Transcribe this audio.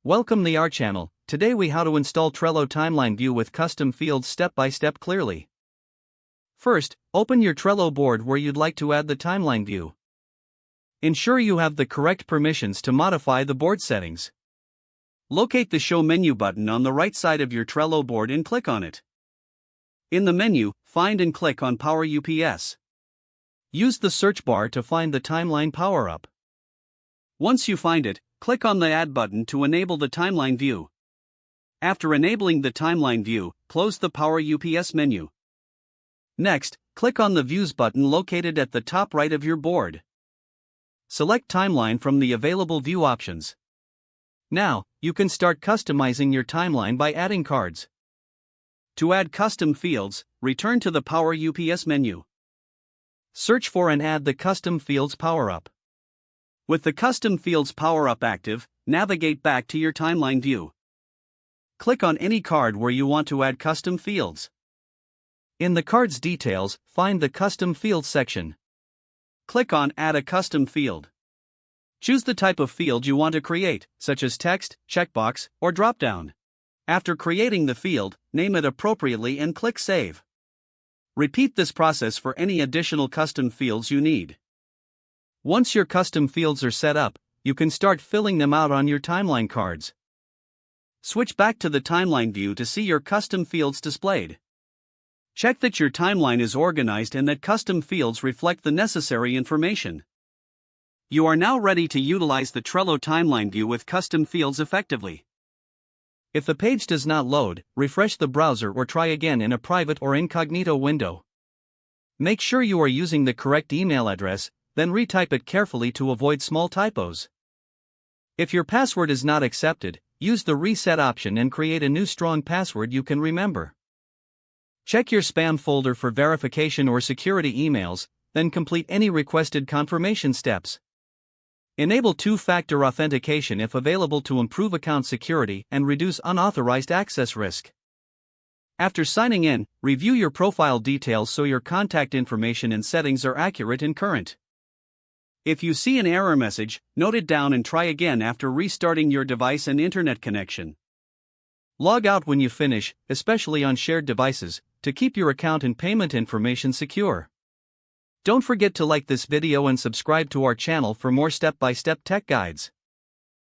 Welcome to our channel. Today we how to install Trello timeline view with custom fields step by step clearly. First, open your Trello board where you'd like to add the timeline view. Ensure you have the correct permissions to modify the board settings. Locate the Show menu button on the right side of your Trello board and click on it. In the menu, find and click on Power UPS. Use the search bar to find the timeline power-up. Once you find it, click on the Add button to enable the timeline view. After enabling the timeline view, close the Power UPS menu. Next, click on the Views button located at the top right of your board. Select Timeline from the available view options. Now, you can start customizing your timeline by adding cards. To add custom fields, return to the Power UPS menu. Search for and add the Custom Fields power-up. With the Custom Fields power-up active, navigate back to your timeline view. Click on any card where you want to add custom fields. In the card's details, find the Custom Fields section. Click on Add a Custom Field. Choose the type of field you want to create, such as text, checkbox, or drop-down. After creating the field, name it appropriately and click Save. Repeat this process for any additional custom fields you need. Once your custom fields are set up, you can start filling them out on your timeline cards. Switch back to the timeline view to see your custom fields displayed. Check that your timeline is organized and that custom fields reflect the necessary information. You are now ready to utilize the Trello timeline view with custom fields effectively. If the page does not load, refresh the browser or try again in a private or incognito window. Make sure you are using the correct email address, then retype it carefully to avoid small typos. If your password is not accepted, use the reset option and create a new strong password you can remember. Check your spam folder for verification or security emails, then complete any requested confirmation steps. Enable two-factor authentication if available to improve account security and reduce unauthorized access risk. After signing in, review your profile details so your contact information and settings are accurate and current. If you see an error message, note it down and try again after restarting your device and internet connection. Log out when you finish, especially on shared devices, to keep your account and payment information secure. Don't forget to like this video and subscribe to our channel for more step-by-step tech guides.